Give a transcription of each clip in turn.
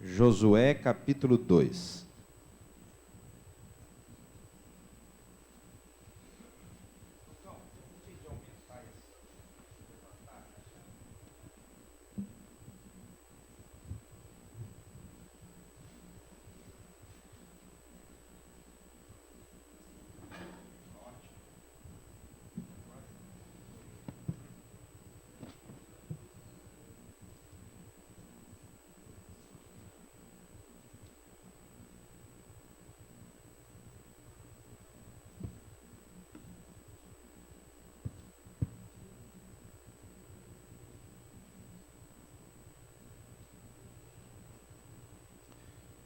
Josué capítulo 2.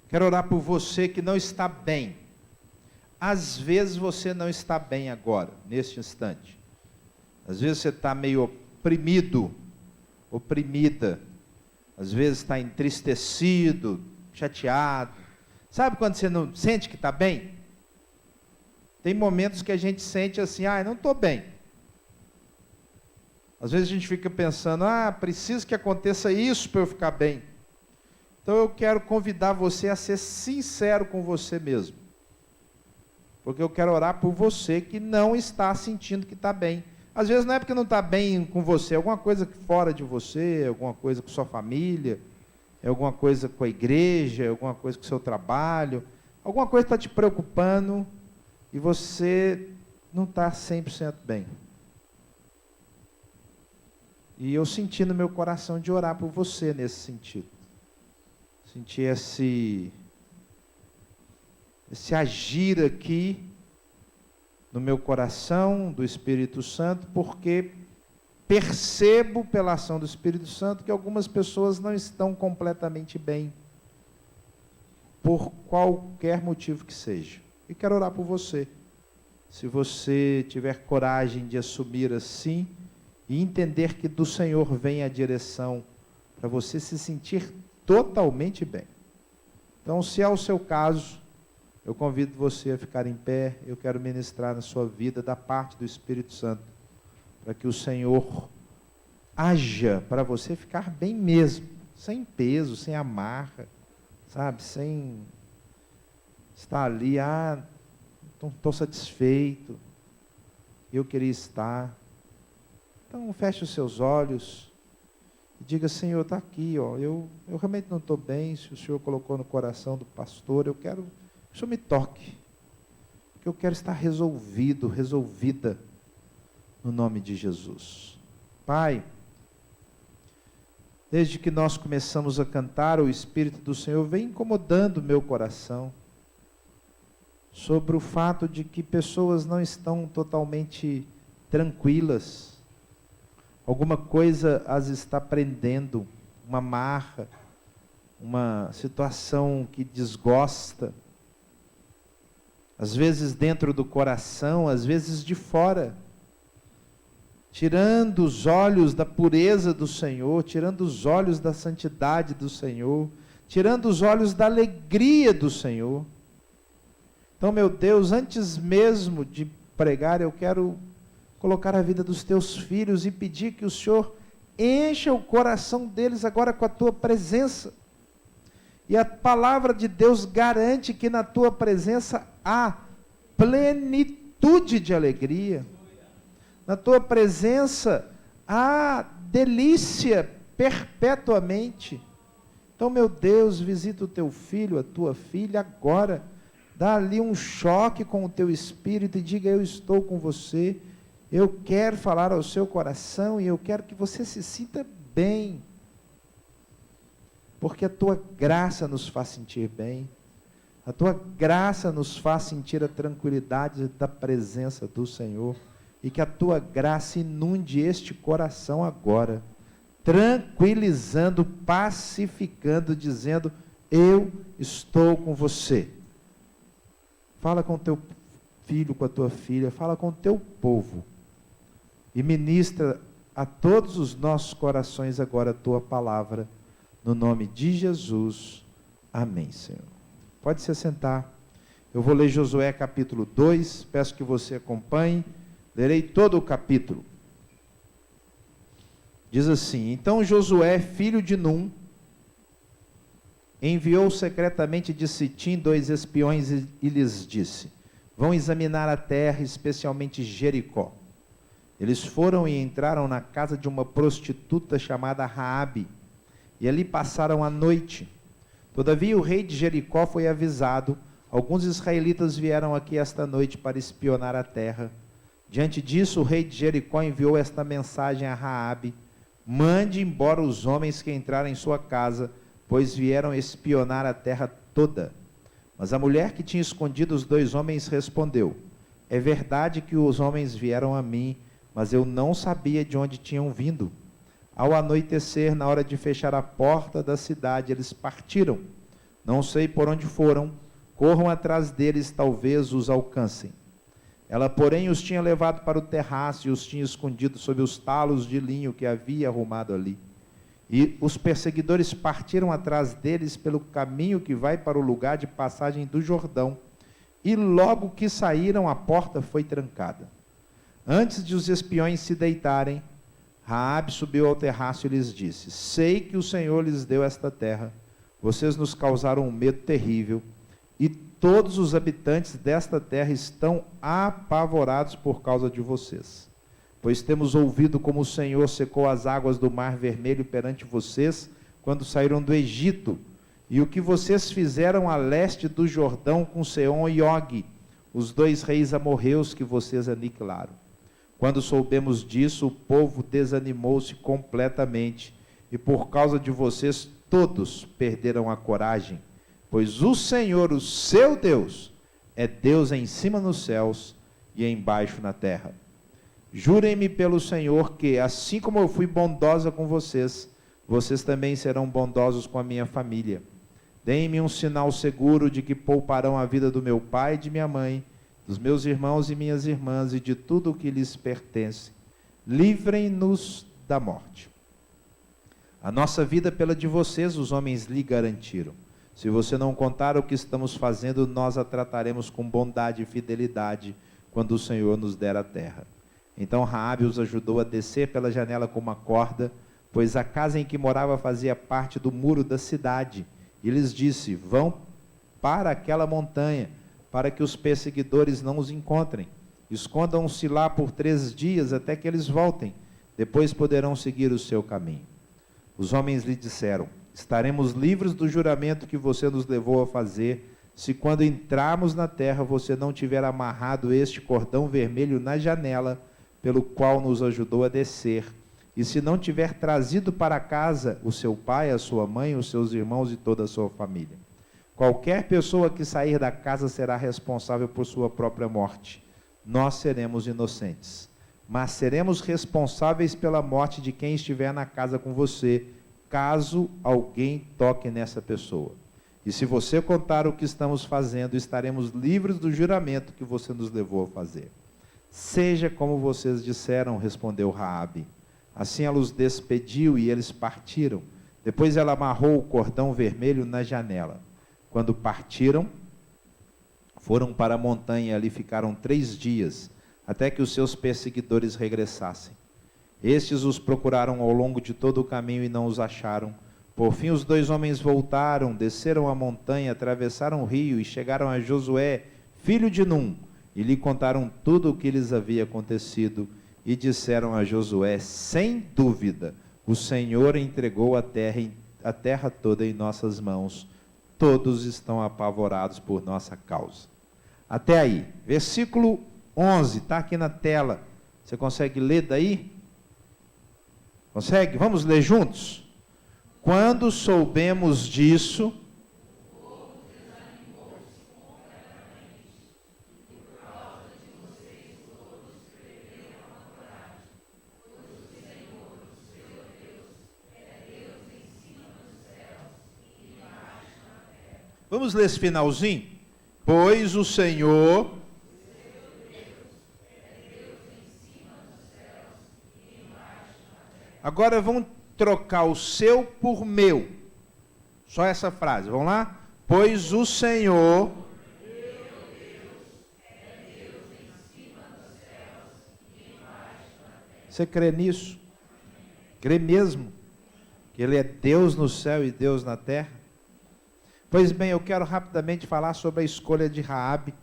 Quero orar por você que não está bem. Às vezes você não está bem agora, neste instante. Às vezes você está meio oprimido, oprimida. Às vezes está entristecido, chateado. Sabe quando você não sente que está bem? Tem momentos que a gente sente assim, não estou bem. Às vezes a gente fica pensando, preciso que aconteça isso para eu ficar bem. Então eu quero convidar você a ser sincero com você mesmo. Porque eu quero orar por você que não está sentindo que está bem. Às vezes não é porque não está bem com você, é alguma coisa fora de você, é alguma coisa com sua família, é alguma coisa com a igreja, é alguma coisa com o seu trabalho, alguma coisa está te preocupando e você não está 100% bem. E eu senti no meu coração de orar por você nesse sentido. Senti esse agir aqui no meu coração do Espírito Santo, porque percebo pela ação do Espírito Santo que algumas pessoas não estão completamente bem, por qualquer motivo que seja. E quero orar por você. Se você tiver coragem de assumir assim e entender que do Senhor vem a direção para você se sentir totalmente bem. Então, se é o seu caso, eu convido você a ficar em pé. Eu quero ministrar na sua vida da parte do Espírito Santo, para que o Senhor haja para você ficar bem mesmo, sem peso, sem amarra, sabe, sem estar ali, não estou satisfeito, eu queria estar. Então, feche os seus olhos. Diga, Senhor, está aqui, eu realmente não estou bem, se o Senhor colocou no coração do pastor, eu quero que o Senhor me toque, porque eu quero estar resolvido, resolvida, no nome de Jesus. Pai, desde que nós começamos a cantar, o Espírito do Senhor vem incomodando o meu coração, sobre o fato de que pessoas não estão totalmente tranquilas, alguma coisa as está prendendo, uma marra, uma situação que desgosta, às vezes dentro do coração, às vezes de fora, tirando os olhos da pureza do Senhor, tirando os olhos da santidade do Senhor, tirando os olhos da alegria do Senhor. Então, meu Deus, antes mesmo de pregar, eu quero colocar a vida dos teus filhos e pedir que o Senhor encha o coração deles agora com a tua presença. E a palavra de Deus garante que na tua presença há plenitude de alegria. Na tua presença há delícia perpetuamente. Então, meu Deus, visita o teu filho, a tua filha agora. Dá ali um choque com o teu espírito e diga, eu estou com você. Eu quero falar ao seu coração e eu quero que você se sinta bem. Porque a tua graça nos faz sentir bem. A tua graça nos faz sentir a tranquilidade da presença do Senhor. E que a tua graça inunde este coração agora. Tranquilizando, pacificando, dizendo, eu estou com você. Fala com o teu filho, com a tua filha, fala com o teu povo. E ministra a todos os nossos corações agora a tua palavra, no nome de Jesus. Amém, Senhor. Pode se assentar. Eu vou ler Josué capítulo 2, peço que você acompanhe, lerei todo o capítulo. Diz assim, então Josué, filho de Num, enviou secretamente de Sitim 2 espiões e lhes disse: vão examinar a terra, especialmente Jericó. Eles foram e entraram na casa de uma prostituta chamada Raabe, e ali passaram a noite. Todavia o rei de Jericó foi avisado: alguns israelitas vieram aqui esta noite para espionar a terra. Diante disso, o rei de Jericó enviou esta mensagem a Raabe: mande embora os homens que entraram em sua casa, pois vieram espionar a terra toda. Mas a mulher que tinha escondido os 2 homens respondeu: é verdade que os homens vieram a mim, mas eu não sabia de onde tinham vindo. Ao anoitecer, na hora de fechar a porta da cidade, eles partiram. Não sei por onde foram, corram atrás deles, talvez os alcancem. Ela, porém, os tinha levado para o terraço e os tinha escondido sob os talos de linho que havia arrumado ali. E os perseguidores partiram atrás deles pelo caminho que vai para o lugar de passagem do Jordão. E logo que saíram, a porta foi trancada. Antes de os espiões se deitarem, Raabe subiu ao terraço e lhes disse: sei que o Senhor lhes deu esta terra. Vocês nos causaram um medo terrível, e todos os habitantes desta terra estão apavorados por causa de vocês. Pois temos ouvido como o Senhor secou as águas do Mar Vermelho perante vocês, quando saíram do Egito, e o que vocês fizeram a leste do Jordão com Seom e Og, os 2 reis amorreus que vocês aniquilaram. Quando soubemos disso, o povo desanimou-se completamente, e por causa de vocês todos perderam a coragem, pois o Senhor, o seu Deus, é Deus em cima nos céus e embaixo na terra. Jurem-me pelo Senhor que, assim como eu fui bondosa com vocês, vocês também serão bondosos com a minha família. Deem-me um sinal seguro de que pouparão a vida do meu pai e de minha mãe, dos meus irmãos e minhas irmãs e de tudo o que lhes pertence. Livrem-nos da morte. A nossa vida pela de vocês, os homens lhe garantiram. Se você não contar o que estamos fazendo, nós a trataremos com bondade e fidelidade quando o Senhor nos der a terra. Então Raabe os ajudou a descer pela janela com uma corda, pois a casa em que morava fazia parte do muro da cidade. E lhes disse: vão para aquela montanha, para que os perseguidores não os encontrem. Escondam-se lá por 3 dias até que eles voltem. Depois poderão seguir o seu caminho. Os homens lhe disseram: estaremos livres do juramento que você nos levou a fazer, se quando entrarmos na terra você não tiver amarrado este cordão vermelho na janela, pelo qual nos ajudou a descer, e se não tiver trazido para casa o seu pai, a sua mãe, os seus irmãos e toda a sua família. Qualquer pessoa que sair da casa será responsável por sua própria morte. Nós seremos inocentes, mas seremos responsáveis pela morte de quem estiver na casa com você, caso alguém toque nessa pessoa. E se você contar o que estamos fazendo, estaremos livres do juramento que você nos levou a fazer. Seja como vocês disseram, respondeu Raabe. Assim ela os despediu e eles partiram. Depois ela amarrou o cordão vermelho na janela. Quando partiram, foram para a montanha e ali ficaram 3 dias, até que os seus perseguidores regressassem. Estes os procuraram ao longo de todo o caminho e não os acharam. Por fim, os 2 homens voltaram, desceram a montanha, atravessaram o rio e chegaram a Josué, filho de Num, e lhe contaram tudo o que lhes havia acontecido. E disseram a Josué: sem dúvida, o Senhor entregou a terra toda em nossas mãos. Todos estão apavorados por nossa causa. Até aí. Versículo 11, está aqui na tela. Você consegue ler daí? Consegue? Vamos ler juntos? Quando soubemos disso, vamos ler esse finalzinho? Pois o Senhor, agora vamos trocar o seu por meu. Só essa frase, vamos lá? Pois o Senhor, você crê nisso? Crê mesmo? Que Ele é Deus no céu e Deus na terra? Pois bem, eu quero rapidamente falar sobre a escolha de Raabe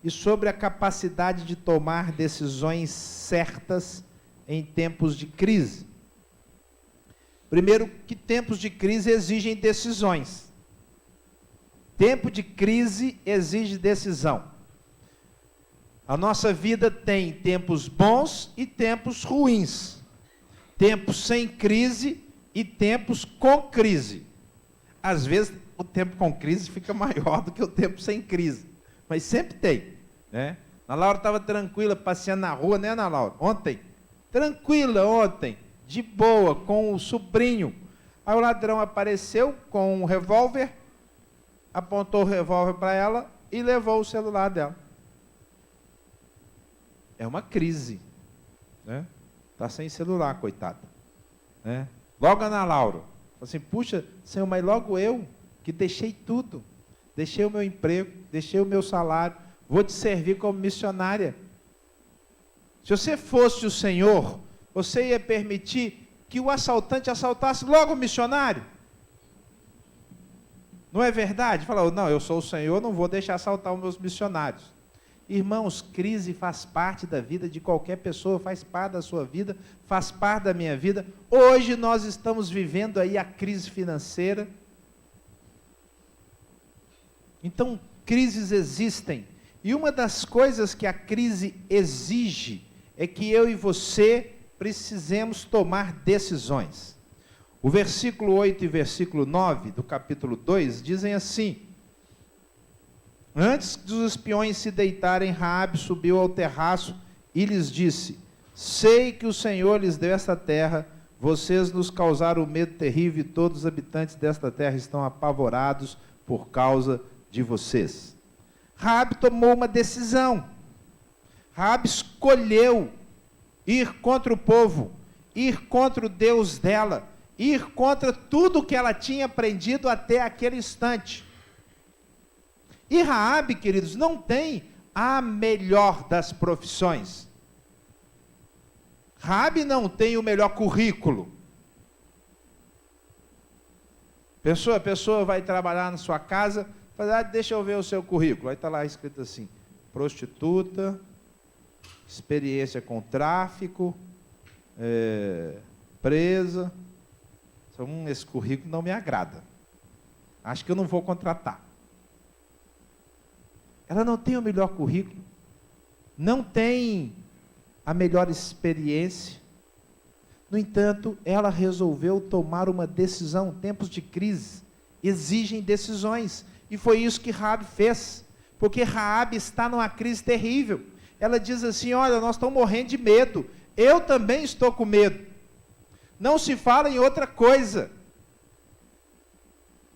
e sobre a capacidade de tomar decisões certas em tempos de crise. Primeiro, que tempos de crise exigem decisões. Tempo de crise exige decisão. A nossa vida tem tempos bons e tempos ruins. Tempos sem crise e tempos com crise. Às vezes, o tempo com crise fica maior do que o tempo sem crise. Mas sempre tem, né? A Laura estava tranquila, passeando na rua, né, Ana Laura? Ontem. Tranquila ontem, de boa, com o sobrinho. Aí o ladrão apareceu com um revólver, apontou o revólver para ela e levou o celular dela. É uma crise, né? Está sem celular, coitada, né? Logo a Ana Laura, assim, puxa, Senhor, mas logo eu, que deixei tudo, deixei o meu emprego, deixei o meu salário, vou te servir como missionária. Se você fosse o Senhor, você ia permitir que o assaltante assaltasse logo o missionário? Não é verdade? Fala, não, eu sou o Senhor, não vou deixar assaltar os meus missionários. Irmãos, crise faz parte da vida de qualquer pessoa, faz parte da sua vida, faz parte da minha vida. Hoje nós estamos vivendo aí a crise financeira. Então, crises existem. E uma das coisas que a crise exige é que eu e você precisemos tomar decisões. O versículo 8 e versículo 9 do capítulo 2 dizem assim: antes dos espiões se deitarem, Raabe subiu ao terraço e lhes disse: sei que o Senhor lhes deu esta terra, vocês nos causaram medo terrível e todos os habitantes desta terra estão apavorados por causa de vocês. Raabe tomou uma decisão. Raabe escolheu ir contra o povo, ir contra o Deus dela, ir contra tudo que ela tinha aprendido até aquele instante. E Raabe, queridos, não tem a melhor das profissões. Raabe não tem o melhor currículo. A pessoa vai trabalhar na sua casa, fala, deixa eu ver o seu currículo. Aí está lá escrito assim: prostituta, experiência com tráfico, presa. Esse currículo não me agrada. Acho que eu não vou contratar. Ela não tem o melhor currículo, não tem a melhor experiência. No entanto, ela resolveu tomar uma decisão. Tempos de crise exigem decisões. E foi isso que Raabe fez. Porque Raabe está numa crise terrível. Ela diz assim: olha, nós estamos morrendo de medo. Eu também estou com medo. Não se fala em outra coisa.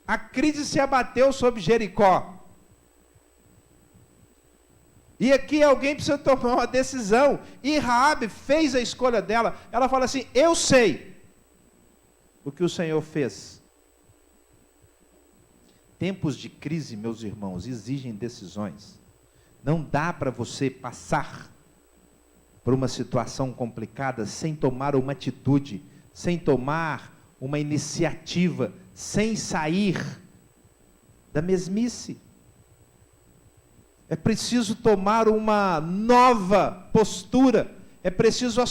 A crise se abateu sobre Jericó. E aqui alguém precisa tomar uma decisão. E Raabe fez a escolha dela. Ela fala assim: eu sei o que o Senhor fez. Tempos de crise, meus irmãos, exigem decisões. Não dá para você passar por uma situação complicada sem tomar uma atitude, sem tomar uma iniciativa, sem sair da mesmice. É preciso tomar uma nova postura, é preciso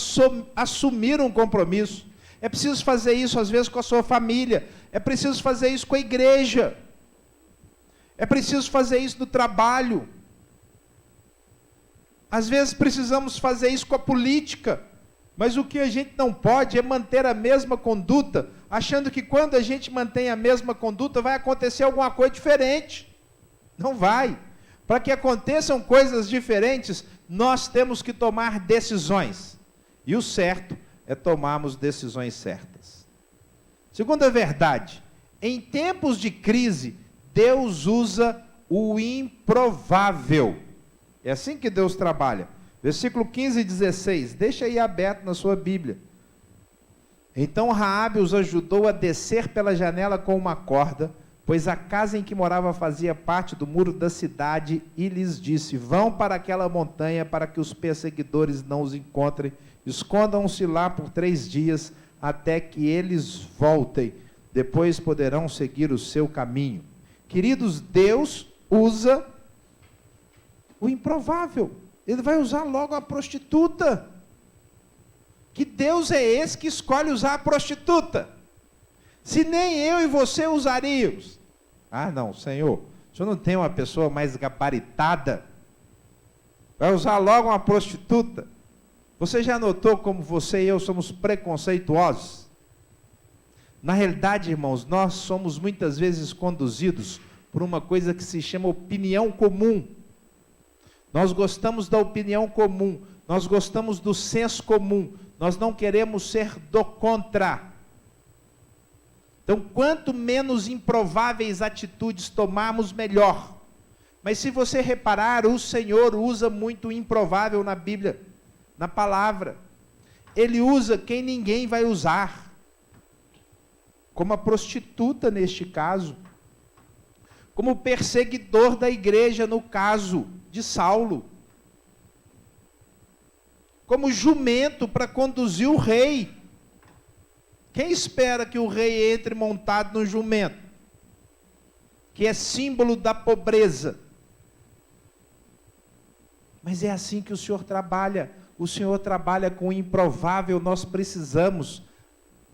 assumir um compromisso, é preciso fazer isso às vezes com a sua família, é preciso fazer isso com a igreja, é preciso fazer isso no trabalho, às vezes precisamos fazer isso com a política, mas o que a gente não pode é manter a mesma conduta, achando que quando a gente mantém a mesma conduta vai acontecer alguma coisa diferente. Não vai. Para que aconteçam coisas diferentes, nós temos que tomar decisões. E o certo é tomarmos decisões certas. Segunda verdade, em tempos de crise, Deus usa o improvável. É assim que Deus trabalha. Versículo 15 e 16, deixa aí aberto na sua Bíblia. Então Raabe os ajudou a descer pela janela com uma corda, pois a casa em que morava fazia parte do muro da cidade, e lhes disse: vão para aquela montanha para que os perseguidores não os encontrem, escondam-se lá por 3 dias, até que eles voltem, depois poderão seguir o seu caminho. Queridos, Deus usa o improvável. Ele vai usar logo a prostituta. Que Deus é esse que escolhe usar a prostituta? Se nem eu e você usaríamos. Ah, não, Senhor, o Senhor não tem uma pessoa mais gabaritada? Vai usar logo uma prostituta? Você já notou como você e eu somos preconceituosos? Na realidade, irmãos, nós somos muitas vezes conduzidos por uma coisa que se chama opinião comum. Nós gostamos da opinião comum, nós gostamos do senso comum, nós não queremos ser do contra. Então, quanto menos improváveis atitudes tomarmos, melhor. Mas se você reparar, o Senhor usa muito o improvável na Bíblia, na palavra. Ele usa quem ninguém vai usar. Como a prostituta neste caso. Como o perseguidor da igreja no caso de Saulo. Como jumento para conduzir o rei. Quem espera que o rei entre montado no jumento? Que é símbolo da pobreza. Mas é assim que o Senhor trabalha. O Senhor trabalha com o improvável. Nós precisamos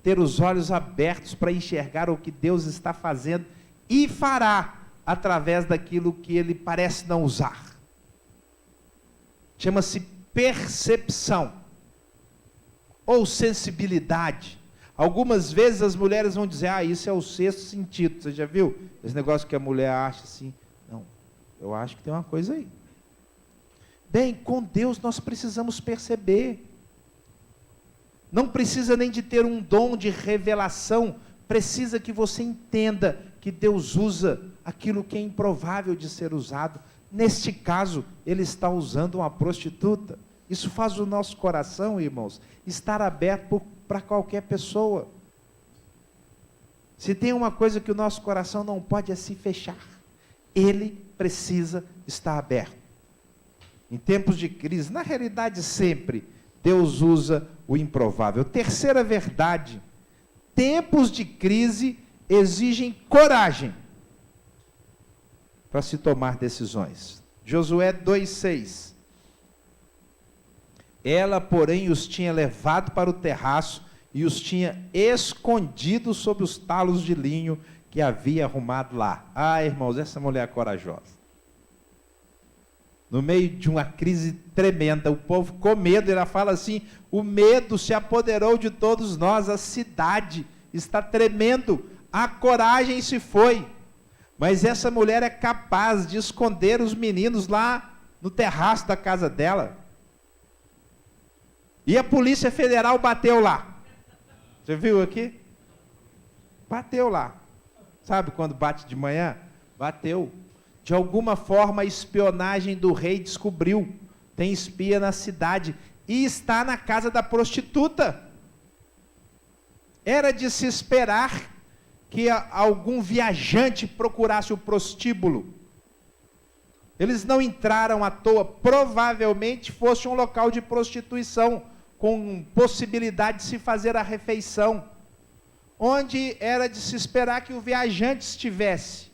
ter os olhos abertos para enxergar o que Deus está fazendo e fará através daquilo que Ele parece não usar. Chama-se percepção ou sensibilidade. Algumas vezes as mulheres vão dizer, isso é o sexto sentido. Você já viu esse negócio que a mulher acha assim? Não, eu acho que tem uma coisa aí. Bem, com Deus nós precisamos perceber. Não precisa nem de ter um dom de revelação, precisa que você entenda que Deus usa aquilo que é improvável de ser usado. Neste caso, Ele está usando uma prostituta. Isso faz o nosso coração, irmãos, estar aberto para qualquer pessoa. Se tem uma coisa que o nosso coração não pode é se fechar. Ele precisa estar aberto. Em tempos de crise, na realidade sempre, Deus usa o improvável. Terceira verdade, tempos de crise exigem coragem para se tomar decisões. Josué 2,6. Ela, porém, os tinha levado para o terraço e os tinha escondido sob os talos de linho que havia arrumado lá. Ah, irmãos, essa mulher é corajosa. No meio de uma crise tremenda, o povo com medo, ela fala assim, o medo se apoderou de todos nós, a cidade está tremendo, a coragem se foi. Mas essa mulher é capaz de esconder os meninos lá no terraço da casa dela. E a Polícia Federal bateu lá. Você viu aqui? Bateu lá. Sabe quando bate de manhã? Bateu. De alguma forma a espionagem do rei descobriu. Tem espia na cidade. E está na casa da prostituta. Era de se esperar que algum viajante procurasse o prostíbulo. Eles não entraram à toa, provavelmente fosse um local de prostituição, com possibilidade de se fazer a refeição, onde era de se esperar que o viajante estivesse.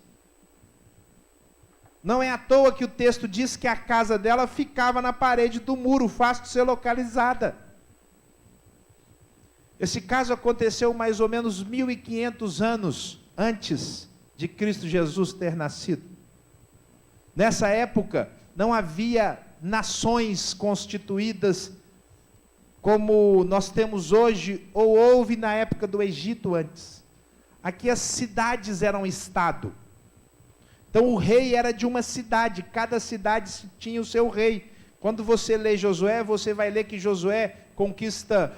Não é à toa que o texto diz que a casa dela ficava na parede do muro, fácil de ser localizada. Esse caso aconteceu mais ou menos 1500 anos antes de Cristo Jesus ter nascido. Nessa época, não havia nações constituídas como nós temos hoje, ou houve na época do Egito antes. Aqui as cidades eram estado. Então o rei era de uma cidade, cada cidade tinha o seu rei. Quando você lê Josué, você vai ler que Josué conquista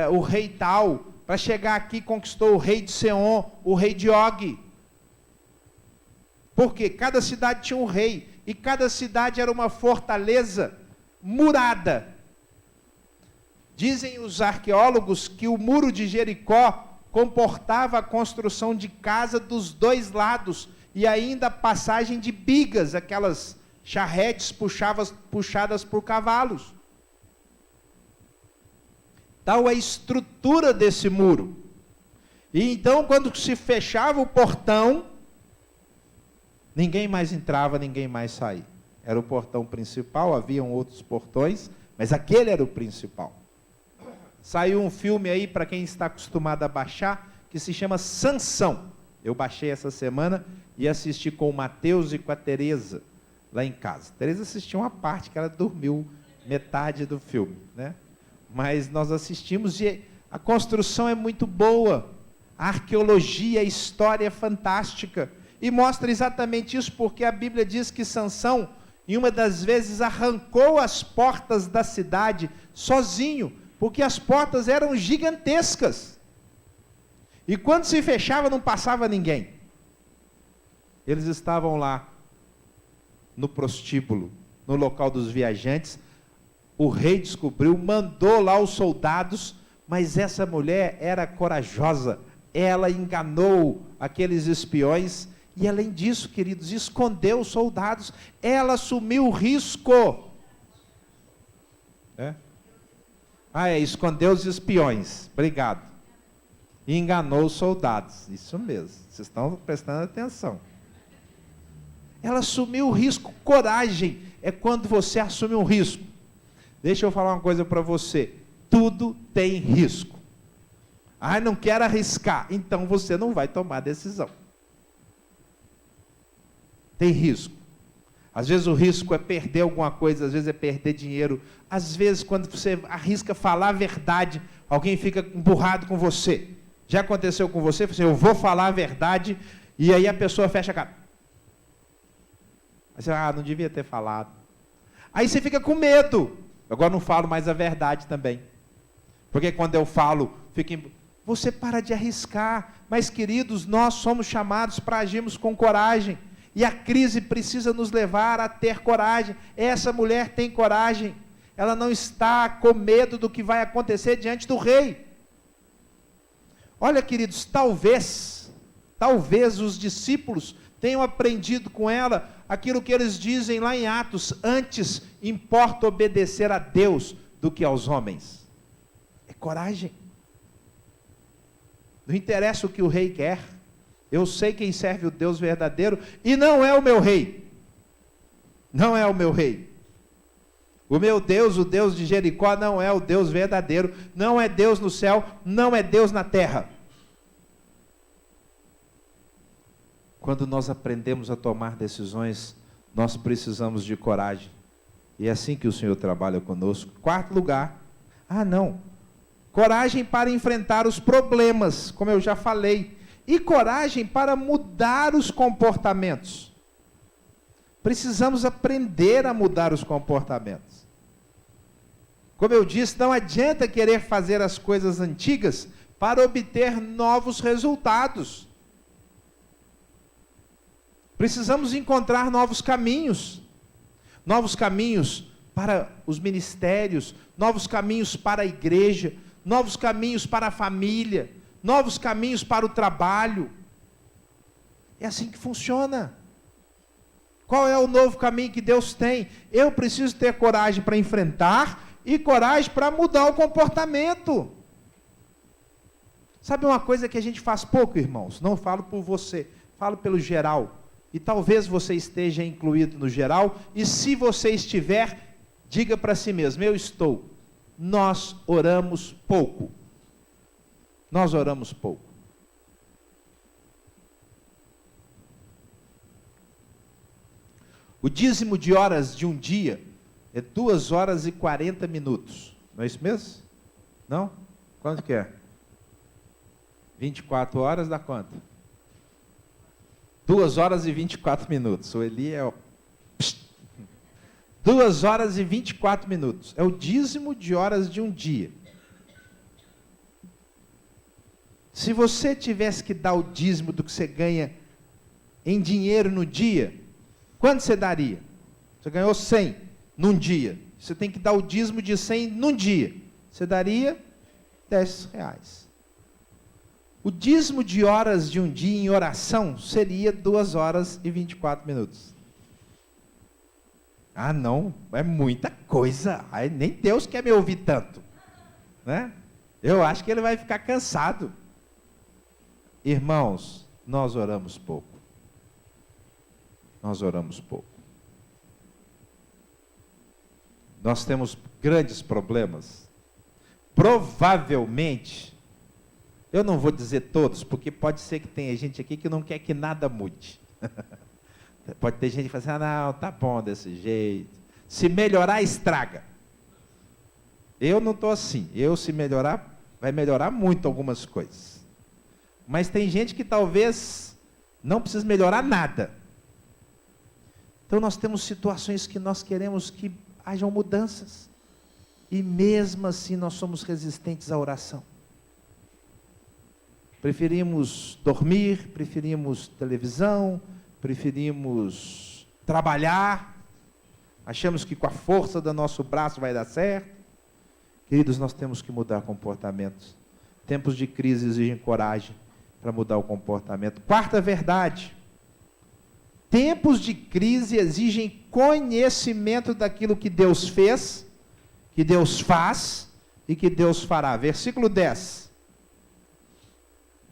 o rei tal, para chegar aqui conquistou o rei de Seom, o rei de Og. Por quê? Cada cidade tinha um rei, e cada cidade era uma fortaleza murada. Dizem os arqueólogos que o muro de Jericó comportava a construção de casa dos dois lados, e ainda a passagem de bigas, aquelas charretes puxadas por cavalos. Tal a estrutura desse muro. E então, quando se fechava o portão, Ninguém mais entrava, ninguém mais saía. Era o portão principal, haviam outros portões, mas aquele era o principal. Saiu um filme aí, para quem está acostumado a baixar, que se chama Sansão. Eu baixei essa semana e assisti com o Mateus e com a Tereza, lá em casa. A Tereza assistiu uma parte que ela dormiu metade do filme, né? Mas nós assistimos e a construção é muito boa. A arqueologia, a história é fantástica. E mostra exatamente isso, porque a Bíblia diz que Sansão, em uma das vezes, arrancou as portas da cidade sozinho, porque as portas eram gigantescas. E quando se fechava, não passava ninguém. Eles estavam lá, no prostíbulo, no local dos viajantes. O rei descobriu, mandou lá os soldados, mas essa mulher era corajosa. Ela enganou aqueles espiões e, além disso, queridos, escondeu os soldados. Ela assumiu o risco. Escondeu os espiões. Obrigado. E enganou os soldados. Isso mesmo. Vocês estão prestando atenção. Ela assumiu o risco. Coragem é quando você assume um risco. Deixa eu falar uma coisa para você. Tudo tem risco. Não quero arriscar. Então você não vai tomar decisão. Tem risco. Às vezes o risco é perder alguma coisa, às vezes é perder dinheiro. Às vezes, quando você arrisca falar a verdade, alguém fica emburrado com você. Já aconteceu com você? Você, eu vou falar a verdade, e aí a pessoa fecha a cara. Aí você, não devia ter falado. Aí você fica com medo. Agora não falo mais a verdade também. Porque quando eu falo, você para de arriscar. Mas, queridos, nós somos chamados para agirmos com coragem. E a crise precisa nos levar a ter coragem. Essa mulher tem coragem. Ela não está com medo do que vai acontecer diante do rei. Olha, queridos, talvez os discípulos tenham aprendido com ela aquilo que eles dizem lá em Atos: antes importa obedecer a Deus do que aos homens. É coragem. Não interessa o que o rei quer. Eu sei quem serve o Deus verdadeiro e não é o meu rei. Não é o meu rei. O meu Deus, o Deus de Jericó, não é o Deus verdadeiro. Não é Deus no céu, não é Deus na terra. Quando nós aprendemos a tomar decisões, nós precisamos de coragem. E é assim que o Senhor trabalha conosco. Quarto lugar. Coragem para enfrentar os problemas, como eu já falei. E coragem para mudar os comportamentos. Precisamos aprender a mudar os comportamentos. Como eu disse, não adianta querer fazer as coisas antigas para obter novos resultados. Precisamos encontrar novos caminhos para os ministérios, novos caminhos para a igreja, novos caminhos para a família, novos caminhos para o trabalho. É assim que funciona. Qual é o novo caminho que Deus tem? Eu preciso ter coragem para enfrentar e coragem para mudar o comportamento. Sabe uma coisa que a gente faz pouco, irmãos? Não falo por você, falo pelo geral. E talvez você esteja incluído no geral, e se você estiver, diga para si mesmo: eu estou. Nós oramos pouco. Nós oramos pouco. O dízimo de horas de um dia é 2 horas e 40 minutos. Não é isso mesmo? Não? Quanto que é? 24 horas dá quanto? 2 horas e 24 minutos. O Eli é 2 horas e 24 minutos. É o dízimo de horas de um dia. Se você tivesse que dar o dízimo do que você ganha em dinheiro no dia, quanto você daria? Você ganhou 100 num dia. Você tem que dar o dízimo de 100 num dia. Você daria R$10. O dízimo de horas de um dia em oração seria 2 horas e 24 minutos. Não, é muita coisa. Nem Deus quer me ouvir tanto, né? Eu acho que ele vai ficar cansado. Irmãos, nós oramos pouco. nós oramos pouco. Nós temos grandes problemas. Provavelmente, eu não vou dizer todos, porque pode ser que tenha gente aqui que não quer que nada mude. Pode ter gente que fala assim, não, tá bom desse jeito. Se melhorar, estraga. Eu não estou assim. Se melhorar, vai melhorar muito algumas coisas. Mas tem gente que talvez não precise melhorar nada. Então nós temos situações que nós queremos que hajam mudanças. E mesmo assim nós somos resistentes à oração. Preferimos dormir, preferimos televisão, preferimos trabalhar. Achamos que com a força do nosso braço vai dar certo. Queridos, nós temos que mudar comportamentos. Tempos de crise exigem coragem para mudar o comportamento. Quarta verdade. Tempos de crise exigem conhecimento daquilo que Deus fez, que Deus faz e que Deus fará. Versículo 10.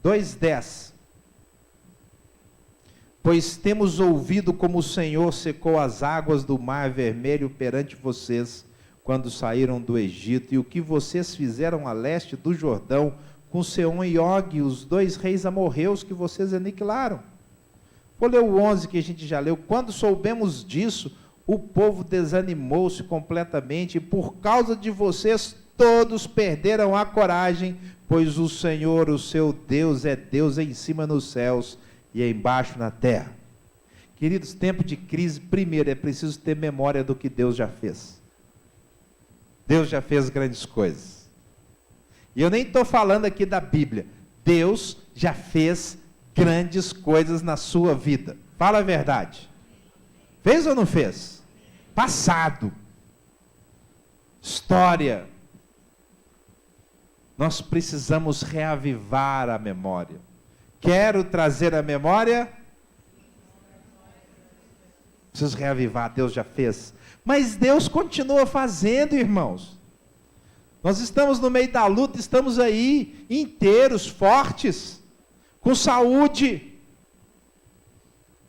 2:10. Pois temos ouvido como o Senhor secou as águas do Mar Vermelho perante vocês, quando saíram do Egito, e o que vocês fizeram a leste do Jordão, com Seom e Og, os 2 reis amorreus que vocês aniquilaram. Vou ler o 11 que a gente já leu. Quando soubemos disso, o povo desanimou-se completamente, e por causa de vocês, todos perderam a coragem, pois o Senhor, o seu Deus, é Deus em cima nos céus e embaixo na terra. Queridos, tempo de crise, primeiro é preciso ter memória do que Deus já fez. Deus já fez grandes coisas. E eu nem estou falando aqui da Bíblia. Deus já fez grandes coisas na sua vida. Fala a verdade. Fez ou não fez? Passado. História. Nós precisamos reavivar a memória. Quero trazer a memória. Preciso reavivar, Deus já fez. Mas Deus continua fazendo, irmãos. Nós estamos no meio da luta, estamos aí inteiros, fortes, com saúde.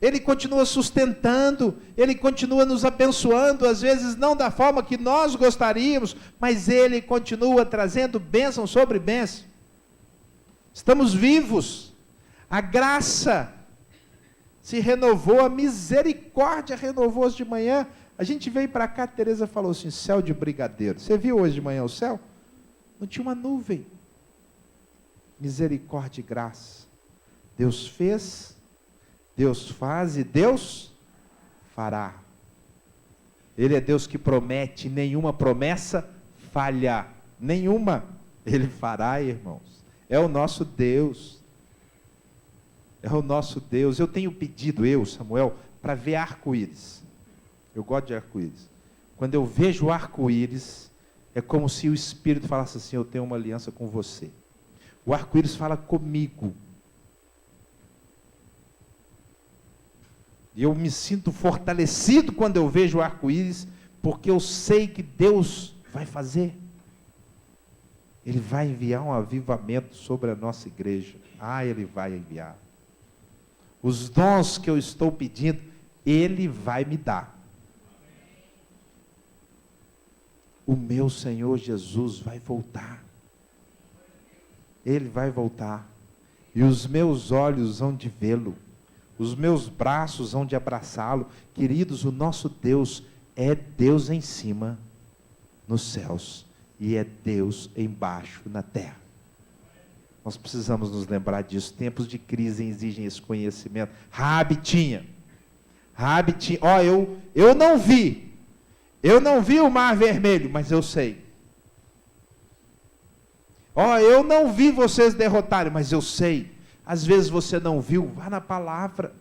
Ele continua sustentando, Ele continua nos abençoando, às vezes não da forma que nós gostaríamos, mas Ele continua trazendo bênção sobre bênção. Estamos vivos, a graça se renovou, a misericórdia renovou hoje de manhã. A gente veio para cá, a Tereza falou assim, céu de brigadeiro. Você viu hoje de manhã o céu? Não tinha uma nuvem. Misericórdia e graça. Deus fez, Deus faz e Deus fará. Ele é Deus que promete, nenhuma promessa falha. Nenhuma. Ele fará, irmãos. É o nosso Deus. É o nosso Deus. Eu tenho pedido, Samuel, para ver arco-íris. Eu gosto de arco-íris. Quando eu vejo o arco-íris, é como se o Espírito falasse assim, eu tenho uma aliança com você. O arco-íris fala comigo. E eu me sinto fortalecido quando eu vejo o arco-íris, porque eu sei que Deus vai fazer. Ele vai enviar um avivamento sobre a nossa igreja. Ele vai enviar. Os dons que eu estou pedindo, Ele vai me dar. O meu Senhor Jesus vai voltar. Ele vai voltar. E os meus olhos hão de vê-lo. Os meus braços hão de abraçá-lo. Queridos, o nosso Deus é Deus em cima, nos céus. E é Deus embaixo, na terra. Nós precisamos nos lembrar disso. Tempos de crise exigem esse conhecimento. Raabe tinha. Eu não vi. Eu não vi o Mar Vermelho, mas eu sei. Eu não vi vocês derrotarem, mas eu sei. Às vezes você não viu, vá na palavra.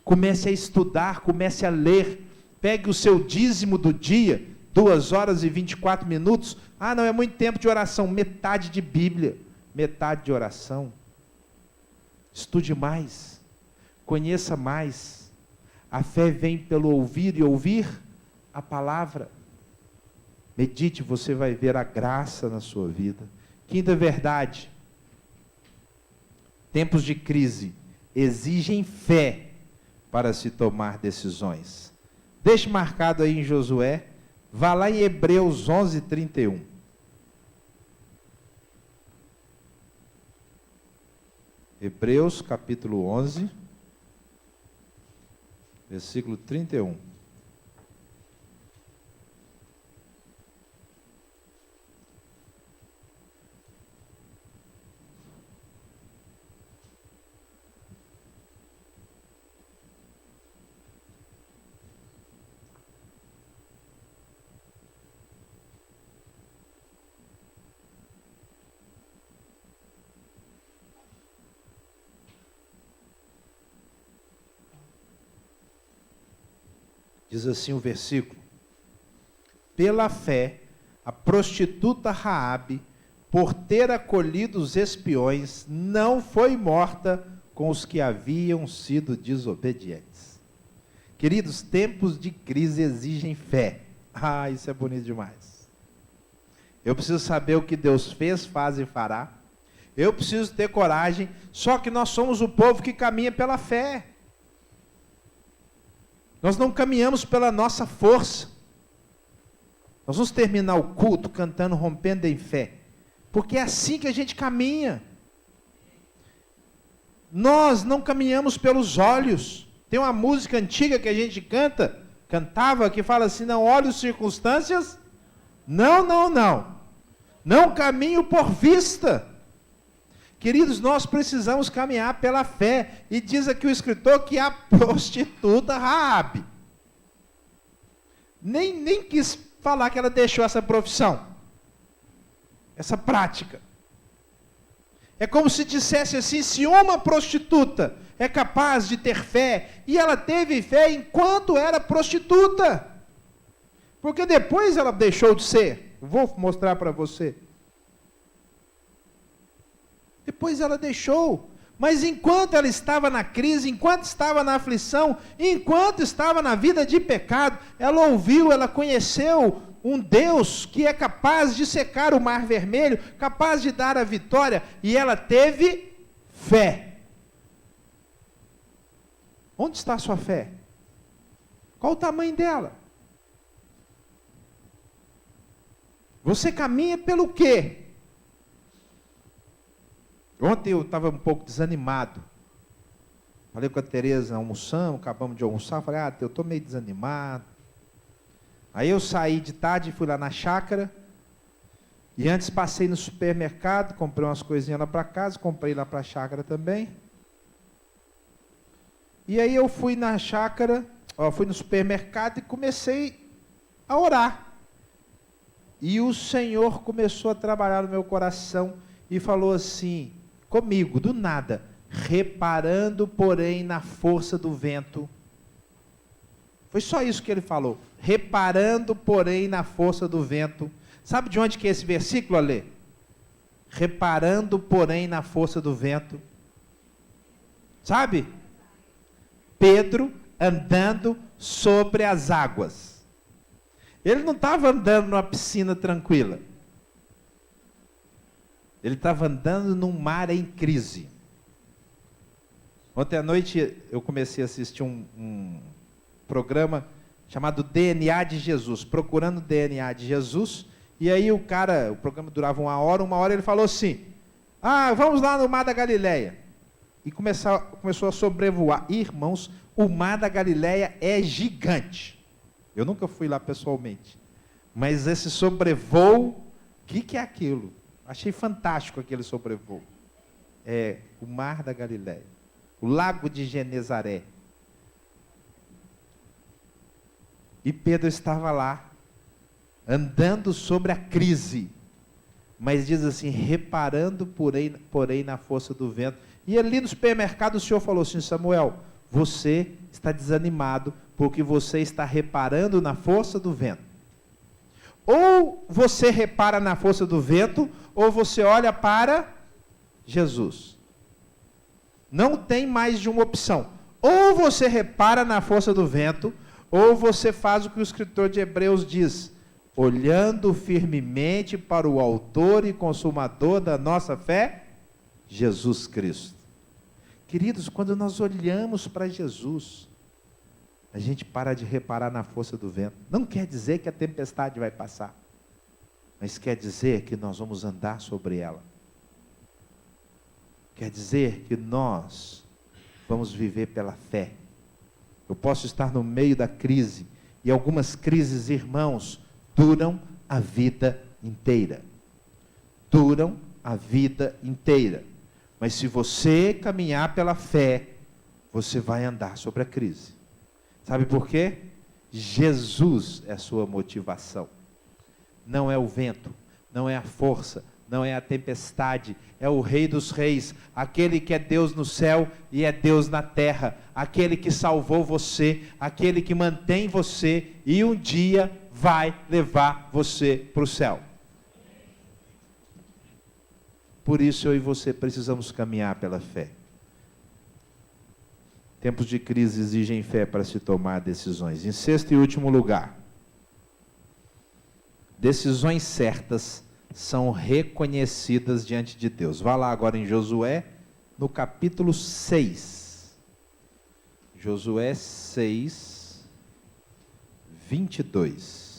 Comece a estudar, comece a ler. Pegue o seu dízimo do dia, 2 horas e 24 minutos. Não é muito tempo de oração, metade de Bíblia, metade de oração. Estude mais, conheça mais. A fé vem pelo ouvir e ouvir a palavra. Medite, você vai ver a graça na sua vida. Quinta verdade. Tempos de crise exigem fé para se tomar decisões. Deixe marcado aí em Josué, vá lá em Hebreus 11:31. Hebreus capítulo 11, versículo 31. Diz assim o versículo: pela fé, a prostituta Raabe, por ter acolhido os espiões, não foi morta com os que haviam sido desobedientes. Queridos, tempos de crise exigem fé. Ah, isso é bonito demais. Eu preciso saber o que Deus fez, faz e fará. Eu preciso ter coragem, só que nós somos o povo que caminha pela fé. Nós não caminhamos pela nossa força. Nós vamos terminar o culto cantando Rompendo em Fé, porque é assim que a gente caminha. Nós não caminhamos pelos olhos. Tem uma música antiga que a gente cantava, que fala assim: não olho circunstâncias, não caminho por vista. Queridos, nós precisamos caminhar pela fé. E diz aqui o escritor que a prostituta Raabe nem quis falar que ela deixou essa profissão, essa prática. É como se dissesse assim: se uma prostituta é capaz de ter fé, e ela teve fé enquanto era prostituta, porque depois ela deixou de ser. Vou mostrar para você. Depois ela deixou, mas enquanto ela estava na crise, enquanto estava na aflição, enquanto estava na vida de pecado, ela ouviu, ela conheceu um Deus que é capaz de secar o mar vermelho, capaz de dar a vitória, e ela teve fé. Onde está a sua fé? Qual o tamanho dela? Você caminha pelo quê? Ontem eu estava um pouco desanimado. Falei com a Tereza, almoçamos, acabamos de almoçar. Falei: eu estou meio desanimado. Aí eu saí de tarde e fui lá na chácara. E antes passei no supermercado, comprei umas coisinhas lá para casa, comprei lá para a chácara também. E aí eu fui na chácara, fui no supermercado e comecei a orar. E o Senhor começou a trabalhar no meu coração e falou assim comigo, do nada: reparando, porém, na força do vento. Foi só isso que ele falou. Reparando, porém, na força do vento. Sabe de onde que é esse versículo, Alê? Reparando, porém, na força do vento. Sabe? Pedro andando sobre as águas. Ele não estava andando numa piscina tranquila. Ele estava andando num mar em crise. Ontem à noite eu comecei a assistir um programa chamado DNA de Jesus, procurando o DNA de Jesus. E aí o programa durava uma hora ele falou assim: vamos lá no Mar da Galileia. E começou a sobrevoar. Irmãos, o Mar da Galileia é gigante. Eu nunca fui lá pessoalmente. Mas esse sobrevoo, o que é aquilo? Achei fantástico aquele sobrevoo. É o Mar da Galileia, o Lago de Genezaré. E Pedro estava lá, andando sobre a crise, mas diz assim: reparando porém na força do vento. E ali no supermercado o Senhor falou assim: Samuel, você está desanimado porque você está reparando na força do vento. Ou você repara na força do vento, ou você olha para Jesus. Não tem mais de uma opção. Ou você repara na força do vento, ou você faz o que o escritor de Hebreus diz: olhando firmemente para o autor e consumador da nossa fé, Jesus Cristo. Queridos, quando nós olhamos para Jesus, a gente para de reparar na força do vento. Não quer dizer que a tempestade vai passar, mas quer dizer que nós vamos andar sobre ela. Quer dizer que nós vamos viver pela fé. Eu posso estar no meio da crise, e algumas crises, irmãos, duram a vida inteira. Duram a vida inteira. Mas se você caminhar pela fé, você vai andar sobre a crise. Sabe por quê? Jesus é a sua motivação. Não é o vento, não é a força, não é a tempestade, é o Rei dos Reis, aquele que é Deus no céu e é Deus na terra, aquele que salvou você, aquele que mantém você e um dia vai levar você para o céu. Por isso eu e você precisamos caminhar pela fé. Tempos de crise exigem fé para se tomar decisões. Em sexto e último lugar, decisões certas são reconhecidas diante de Deus. Vá lá agora em Josué, no capítulo 6. Josué 6, 22.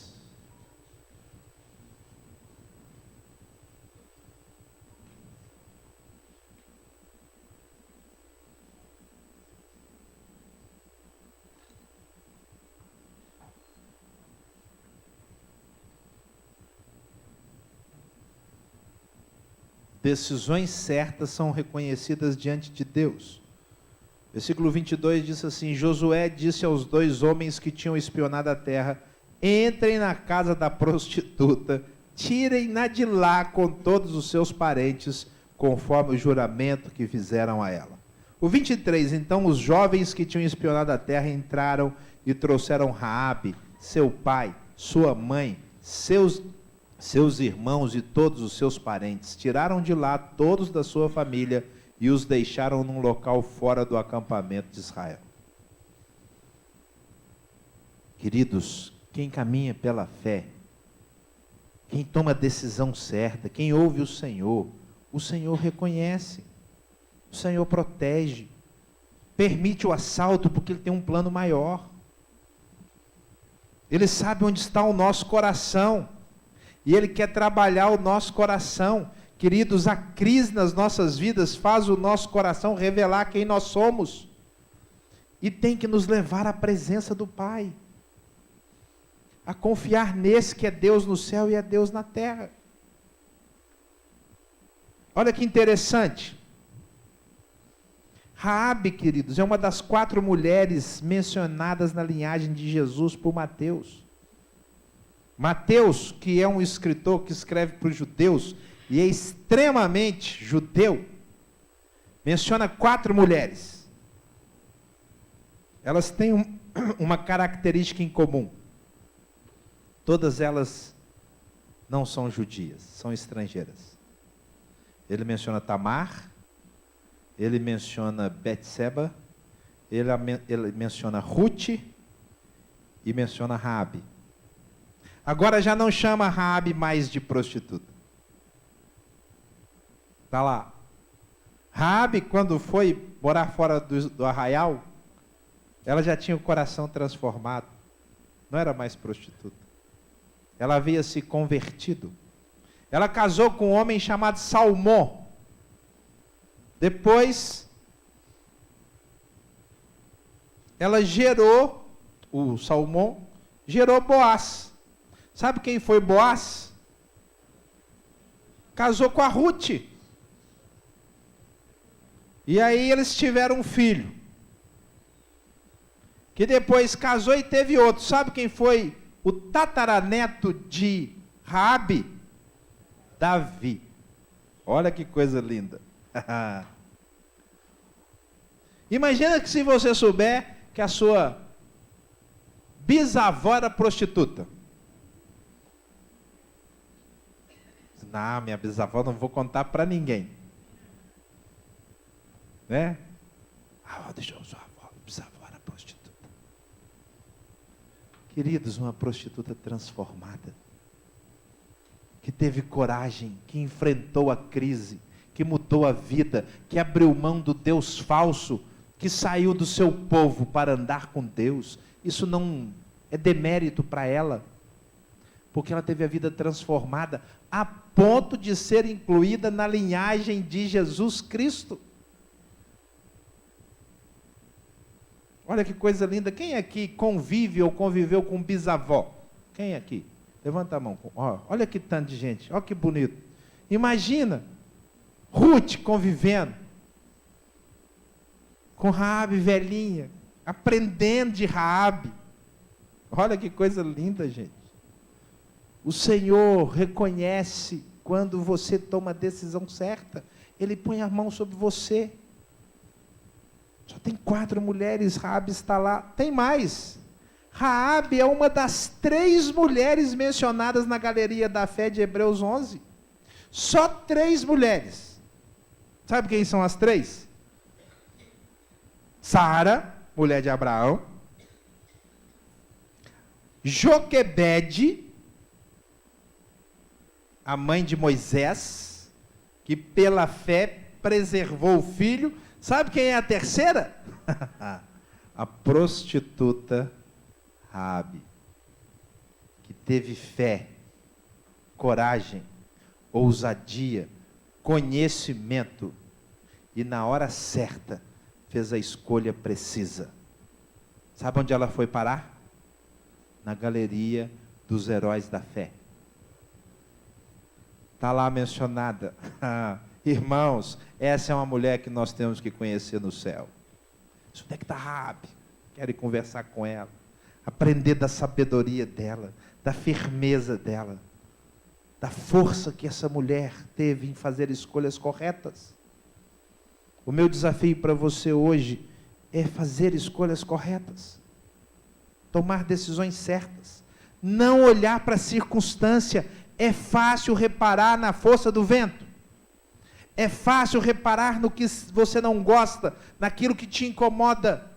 Decisões certas são reconhecidas diante de Deus. Versículo 22 diz assim: Josué disse aos 2 homens que tinham espionado a terra: entrem na casa da prostituta, tirem-na de lá com todos os seus parentes, conforme o juramento que fizeram a ela. O 23, então os jovens que tinham espionado a terra entraram e trouxeram Raabe, seu pai, sua mãe, seus irmãos e todos os seus parentes. Tiraram de lá todos da sua família e os deixaram num local fora do acampamento de Israel. Queridos, quem caminha pela fé, quem toma a decisão certa, quem ouve o Senhor reconhece, o Senhor protege, permite o assalto porque Ele tem um plano maior. Ele sabe onde está o nosso coração. E Ele quer trabalhar o nosso coração. Queridos, a crise nas nossas vidas faz o nosso coração revelar quem nós somos. E tem que nos levar à presença do Pai. A confiar nesse que é Deus no céu e é Deus na terra. Olha que interessante. Raabe, queridos, é uma das 4 mulheres mencionadas na linhagem de Jesus por Mateus. Mateus, que é um escritor que escreve para os judeus, e é extremamente judeu, menciona 4 mulheres. Elas têm uma característica em comum. Todas elas não são judias, são estrangeiras. Ele menciona Tamar, ele menciona Betseba, ele menciona Ruth e menciona Raabe. Agora já não chama Raabe mais de prostituta. Está lá. Raabe, quando foi morar fora do arraial, ela já tinha o coração transformado. Não era mais prostituta. Ela havia se convertido. Ela casou com um homem chamado Salmão. Depois, ela gerou, o Salmão, gerou Boaz. Sabe quem foi Boaz? Casou com a Ruth. E aí eles tiveram um filho. Que depois casou e teve outro. Sabe quem foi o tataraneto de Raabe? Davi. Olha que coisa linda. Imagina que se você souber que a sua bisavó era prostituta. Não, minha bisavó não vou contar para ninguém. Né? Deixa eu sua avó, bisavó era prostituta. Queridos, uma prostituta transformada, que teve coragem, que enfrentou a crise, que mudou a vida, que abriu mão do Deus falso, que saiu do seu povo para andar com Deus, isso não é demérito para ela, porque ela teve a vida transformada a ponto de ser incluída na linhagem de Jesus Cristo. Olha que coisa linda. Quem aqui convive ou conviveu com bisavó? Quem aqui? Levanta a mão. Olha que tanto de gente. Olha que bonito. Imagina Ruth convivendo com Raabe velhinha, aprendendo de Raabe. Olha que coisa linda, gente. O Senhor reconhece quando você toma a decisão certa. Ele põe a mão sobre você. Só tem 4 mulheres, Raabe está lá. Tem mais. Raabe é uma das 3 mulheres mencionadas na galeria da fé de Hebreus 11. Só 3 mulheres. Sabe quem são as 3? Sara, mulher de Abraão. Joquebede, a mãe de Moisés, que pela fé preservou o filho. Sabe quem é a terceira? A prostituta Raabe, que teve fé, coragem, ousadia, conhecimento, e na hora certa fez a escolha precisa. Sabe onde ela foi parar? Na galeria dos heróis da fé. Está lá mencionada. Irmãos, essa é uma mulher que nós temos que conhecer no céu. Onde é que está Raabe? Quero ir conversar com ela, aprender da sabedoria dela, da firmeza dela, da força que essa mulher teve em fazer escolhas corretas. O meu desafio para você hoje é fazer escolhas corretas, tomar decisões certas, não olhar para a circunstância. É fácil reparar na força do vento, é fácil reparar no que você não gosta, naquilo que te incomoda.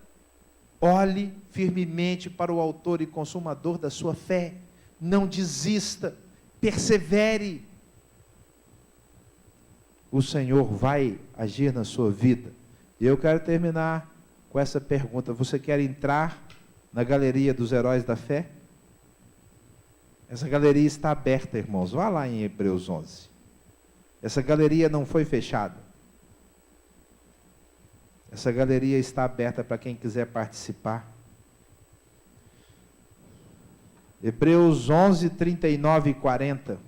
Olhe firmemente para o autor e consumador da sua fé, não desista, persevere. O Senhor vai agir na sua vida. E eu quero terminar com essa pergunta: você quer entrar na galeria dos heróis da fé? Essa galeria está aberta, irmãos. Vá lá em Hebreus 11. Essa galeria não foi fechada. Essa galeria está aberta para quem quiser participar. Hebreus 11, 39 e 40.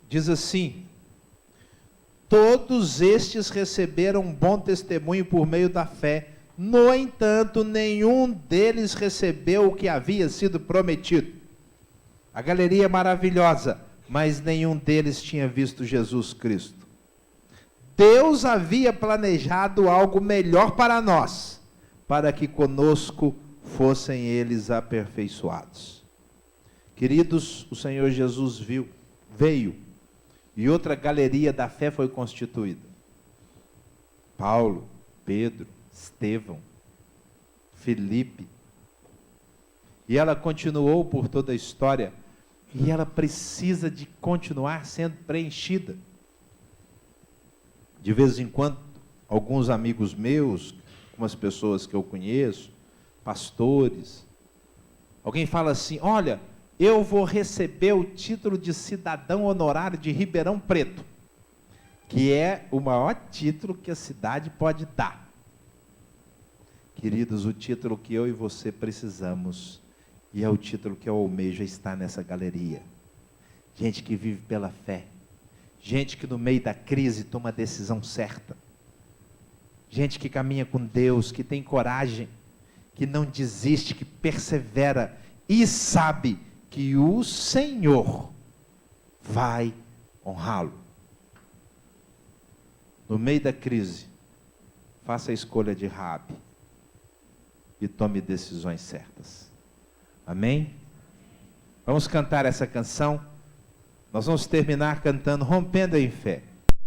Diz assim: todos estes receberam bom testemunho por meio da fé. No entanto, nenhum deles recebeu o que havia sido prometido. A galeria é maravilhosa, mas nenhum deles tinha visto Jesus Cristo. Deus havia planejado algo melhor para nós, para que conosco fossem eles aperfeiçoados. Queridos, o Senhor Jesus veio, e outra galeria da fé foi constituída. Paulo, Pedro, Estevão, Filipe. E ela continuou por toda a história, e ela precisa de continuar sendo preenchida. De vez em quando, alguns amigos meus, algumas pessoas que eu conheço, pastores, alguém fala assim: olha, eu vou receber o título de cidadão honorário de Ribeirão Preto, que é o maior título que a cidade pode dar. Queridos, o título que eu e você precisamos, e é o título que eu almejo, está nessa galeria. Gente que vive pela fé, gente que no meio da crise toma a decisão certa, gente que caminha com Deus, que tem coragem, que não desiste, que persevera e sabe que o Senhor vai honrá-lo. No meio da crise, faça a escolha de Raabe e tome decisões certas. Amém? Vamos cantar essa canção. Nós vamos terminar cantando Rompendo em Fé.